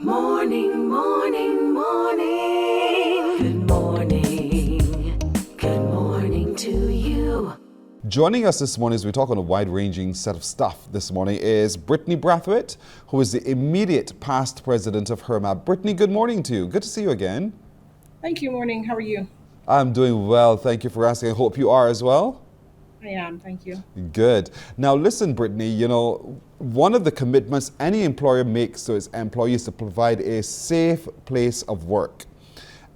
Morning, morning, morning. Good morning. Good morning to you. Joining us this morning as we talk on a wide-ranging set of stuff this morning is Brittany Brathwaite, who is the immediate past president of HRMAB. Brittany, good morning to you. Good to see you again. Thank you. Morning. How are you? I'm doing well. Thank you for asking. I hope you are as well. I am. Thank you. Good. Now listen, Brittany, one of the commitments any employer makes to its employees is to provide a safe place of work.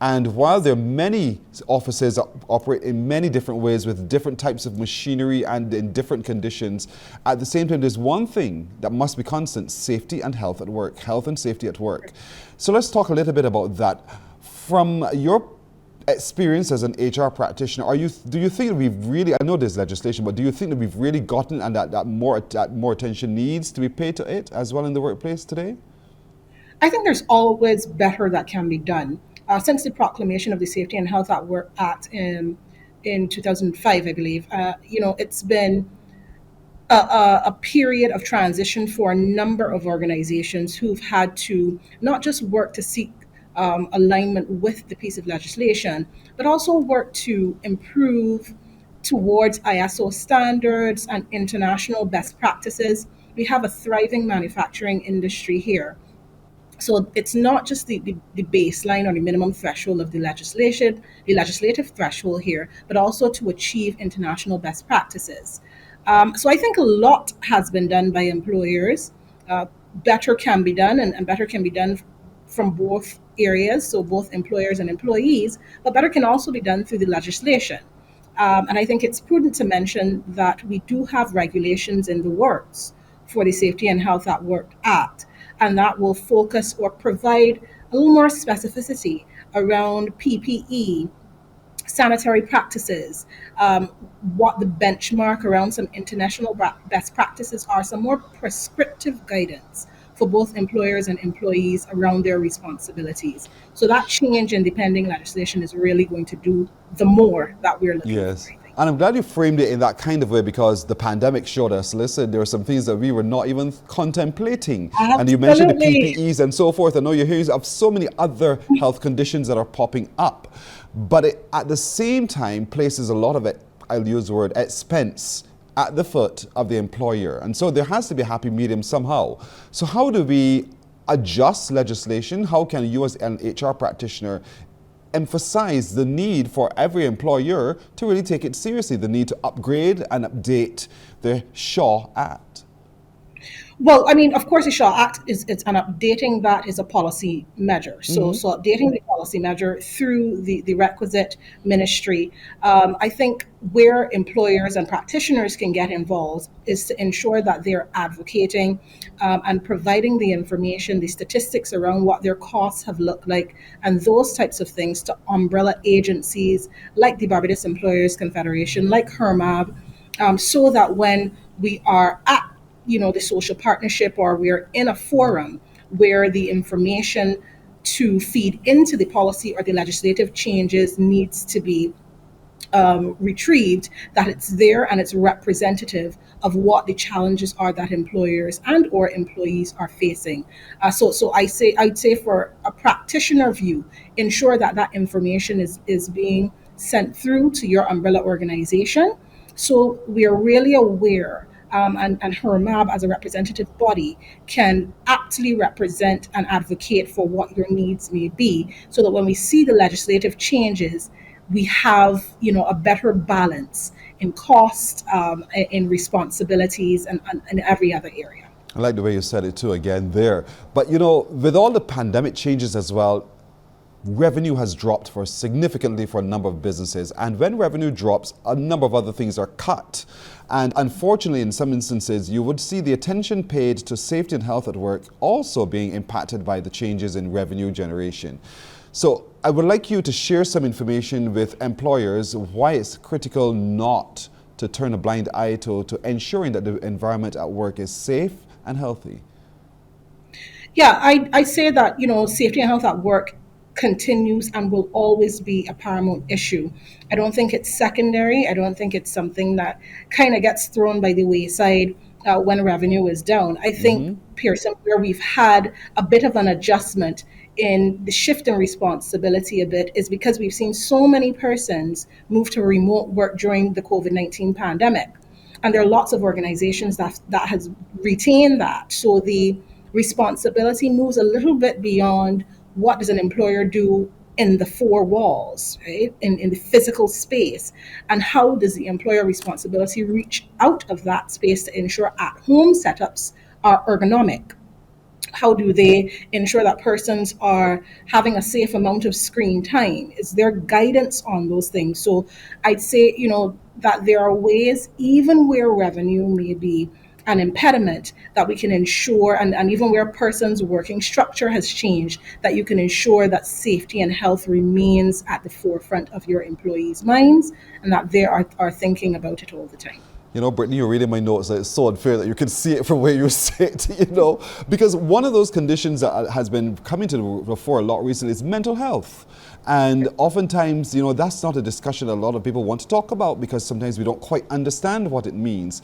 And while there are many offices that operate in many different ways with different types of machinery and in different conditions, at the same time, there's one thing that must be constant: safety and health at work, health and safety at work. So let's talk a little bit about that. From your experience as an HR practitioner, do you think that we've really, I know there's legislation, but do you think that we've really gotten and that more attention needs to be paid to it as well in the workplace today? I think there's always better that can be done. Since the proclamation of the Safety and Health at Work Act in 2005, I believe, it's been a period of transition for a number of organizations who've had to not just work to seek alignment with the piece of legislation, but also work to improve towards ISO standards and international best practices. We have a thriving manufacturing industry here. So it's not just the baseline or the minimum threshold of the legislative threshold here, but also to achieve international best practices. So I think a lot has been done by employers. Better can be done, and better can be done from both areas, so both employers and employees, but better can also be done through the legislation. And I think it's prudent to mention that we do have regulations in the works for the Safety and Health at Work Act, and that will focus or provide a little more specificity around PPE, sanitary practices, what the benchmark around some international best practices are, some more prescriptive guidance for both employers and employees around their responsibilities. So that change in the pending legislation is really going to do the more that we're looking Yes. for, I think. And I'm glad you framed it in that kind of way, because the pandemic showed us, listen, there are some things that we were not even contemplating. And you mentioned the Absolutely. PPEs and so forth. I know you're hearing of so many other health conditions that are popping up. But it, at the same time, places a lot of it, I'll use the word, expense at the foot of the employer. And so there has to be a happy medium somehow. So how do we adjust legislation? How can you as an HR practitioner emphasize the need for every employer to really take it seriously, the need to upgrade and update the Shaw Act? Well, I mean, of course, the Shaw Act and updating that is a policy measure. So updating the policy measure through the requisite ministry. I think where employers and practitioners can get involved is to ensure that they're advocating and providing the information, the statistics around what their costs have looked like, and those types of things to umbrella agencies like the Barbados Employers Confederation, like HRMAB, so that when we are at the social partnership, or we're in a forum where the information to feed into the policy or the legislative changes needs to be retrieved, that it's there and it's representative of what the challenges are that employers and or employees are facing. So I'd say for a practitioner view, ensure that that information is being sent through to your umbrella organization, so we are really aware, and HRMAB as a representative body can aptly represent and advocate for what your needs may be, so that when we see the legislative changes, we have a better balance in cost, in responsibilities, and in every other area. I like the way you said it too again there. But with all the pandemic changes as well, revenue has dropped significantly for a number of businesses. And when revenue drops, a number of other things are cut. And unfortunately, in some instances, you would see the attention paid to safety and health at work also being impacted by the changes in revenue generation. So I would like you to share some information with employers why it's critical not to turn a blind eye to ensuring that the environment at work is safe and healthy. Yeah, I say that safety and health at work continues and will always be a paramount issue. I don't think it's secondary. I don't think it's something that kind of gets thrown by the wayside when revenue is down. I think, Pearson, where we've had a bit of an adjustment in the shift in responsibility a bit is because we've seen so many persons move to remote work during the COVID-19 pandemic. And there are lots of organizations that has retained that. So the responsibility moves a little bit beyond what does an employer do in the four walls, right? In the physical space. And how does the employer responsibility reach out of that space to ensure at-home setups are ergonomic? How do they ensure that persons are having a safe amount of screen time? Is there guidance on those things? So I'd say, that there are ways, even where revenue may be an impediment, that we can ensure, and even where a person's working structure has changed, that you can ensure that safety and health remains at the forefront of your employees' minds and that they are thinking about it all the time. Brittany, you're reading my notes. It's so unfair that you can see it from where you sit, because one of those conditions that has been coming to the fore a lot recently is mental health. And oftentimes, that's not a discussion a lot of people want to talk about because sometimes we don't quite understand what it means.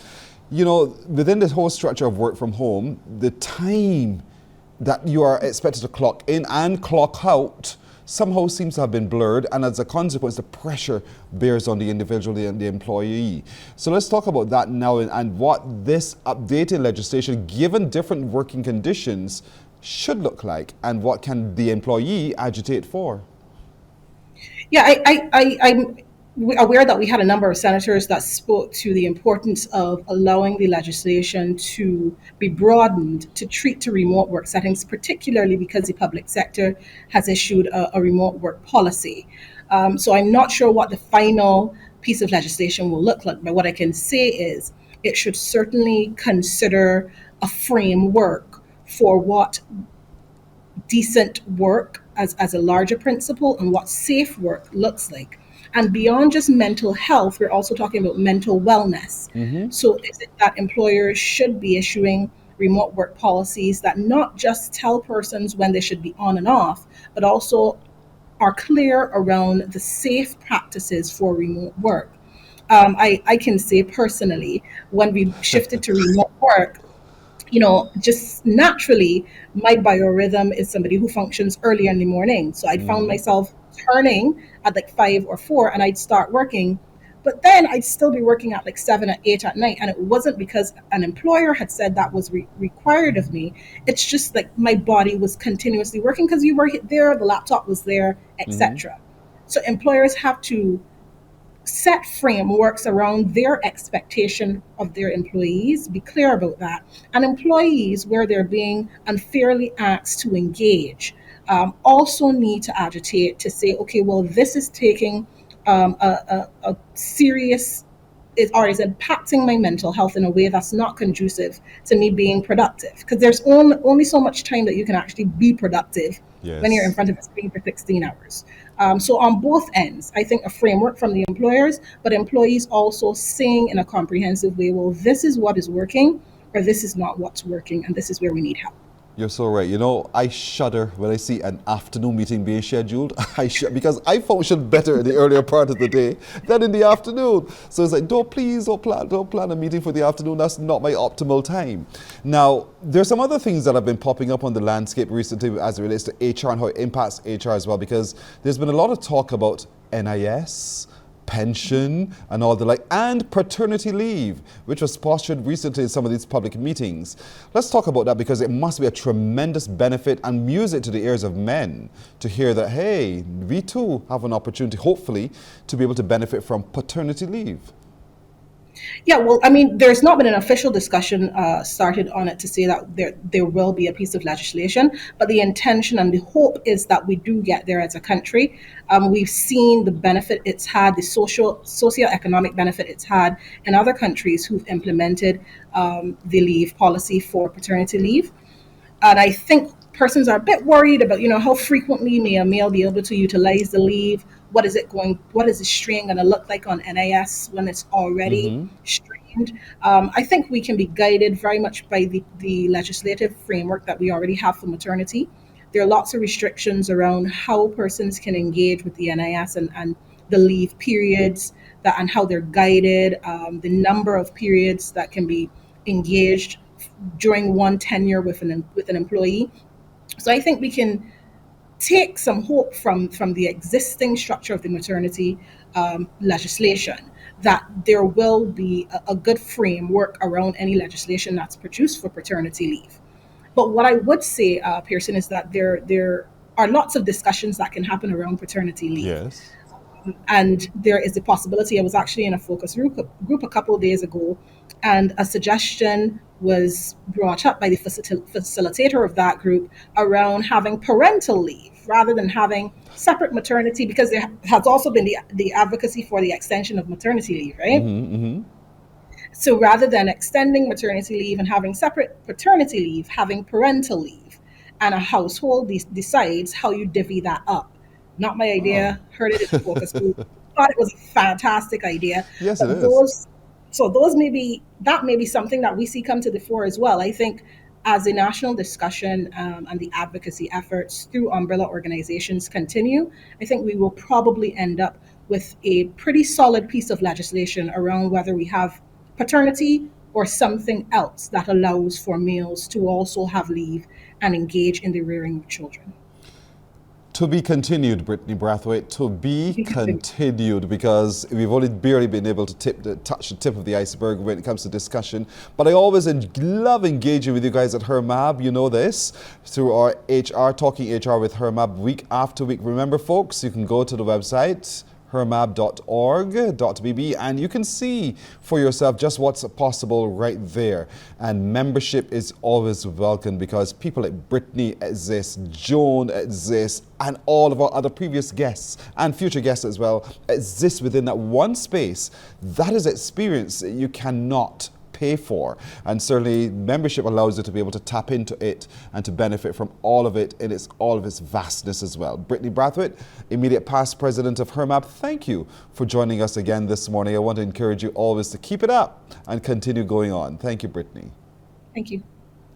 Within this whole structure of work from home, the time that you are expected to clock in and clock out somehow seems to have been blurred, and as a consequence, the pressure bears on the individual and the employee. So let's talk about that now and what this updated legislation, given different working conditions, should look like, and what can the employee agitate for. Yeah, I'm aware that we had a number of senators that spoke to the importance of allowing the legislation to be broadened to treat to remote work settings, particularly because the public sector has issued a remote work policy. So I'm not sure what the final piece of legislation will look like, but what I can say is it should certainly consider a framework for what decent work as a larger principle and what safe work looks like. And beyond just mental health, we're also talking about mental wellness. So is it that employers should be issuing remote work policies that not just tell persons when they should be on and off, but also are clear around the safe practices for remote work? I can say personally, when we shifted to remote work, just naturally, my biorhythm is somebody who functions earlier in the morning. So I found myself turning at like 5 or 4 and I'd start working. But then I'd still be working at like 7 or 8 at night. And it wasn't because an employer had said that was required of me. It's just like my body was continuously working because you were there, the laptop was there, etc. So employers have to set frameworks around their expectation of their employees, be clear about that. And employees, where they're being unfairly asked to engage, also need to agitate to say, okay, well, this is taking a serious or is impacting my mental health in a way that's not conducive to me being productive. Because there's only so much time that you can actually be productive when you're in front of a screen for 16 hours. So on both ends, I think a framework from the employers, but employees also saying in a comprehensive way, well, this is what is working, or this is not what's working, and this is where we need help. You're so right. I shudder when I see an afternoon meeting being scheduled. Because I function better in the earlier part of the day than in the afternoon. So it's like, don't plan a meeting for the afternoon. That's not my optimal time. Now, there's some other things that have been popping up on the landscape recently as it relates to HR and how it impacts HR as well, because there's been a lot of talk about NIS, pension and all the like, and paternity leave, which was postured recently in some of these public meetings. Let's talk about that, because it must be a tremendous benefit and music to the ears of men to hear that, hey, we too have an opportunity, hopefully, to be able to benefit from paternity leave. Yeah, well, I mean, there's not been an official discussion started on it to say that there will be a piece of legislation, but the intention and the hope is that we do get there as a country. We've seen the benefit it's had, the socioeconomic benefit it's had in other countries who've implemented the leave policy for paternity leave. And I think persons are a bit worried about, how frequently may a male be able to utilize the leave? What is the strain going to look like on NIS when it's already strained? I think we can be guided very much by the legislative framework that we already have for maternity. There are lots of restrictions around how persons can engage with the NIS and the leave periods and how they're guided, the number of periods that can be engaged during one tenure with an employee. So I think we can take some hope from the existing structure of the maternity legislation, that there will be a good framework around any legislation that's produced for paternity leave. But what I would say, Pearson, is that there are lots of discussions that can happen around paternity leave. Yes. And there is a possibility. I was actually in a focus group a couple of days ago, and a suggestion was brought up by the facilitator of that group around having parental leave rather than having separate maternity, because there has also been the advocacy for the extension of maternity leave, right? So rather than extending maternity leave and having separate paternity leave, having parental leave, and a household decides how you divvy that up. Not my idea. Heard it in the focus group. Thought it was a fantastic idea. Yes, But it is. those may be something that we see come to the fore as well. I think as the national discussion and the advocacy efforts through umbrella organizations continue, I think we will probably end up with a pretty solid piece of legislation around whether we have paternity or something else that allows for males to also have leave and engage in the rearing of children. To be continued, Brittany Brathwaite, to be continued, because we've only barely been able to touch the tip of the iceberg when it comes to discussion. But I always love engaging with you guys at HRMAB. You know this, through our HR, Talking HR with HRMAB week after week. Remember, folks, you can go to the website, HRMAB.org.bb, and you can see for yourself just what's possible right there. And membership is always welcome, because people like Brittany exist, Joan exists, and all of our other previous guests and future guests as well exist within that one space. That is experience that you cannot pay for, and certainly membership allows you to be able to tap into it and to benefit from all of it in all of its vastness as well. Brittany Brathwaite, immediate past president of HRMAB, thank you for joining us again this morning. I want to encourage you always to keep it up and continue going on. Thank you, Brittany. Thank you.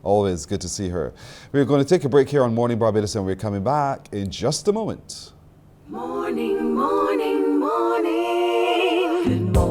Always good to see her. We're going to take a break here on Morning Barbados, and we're coming back in just a moment. Morning, morning, morning. Good morning.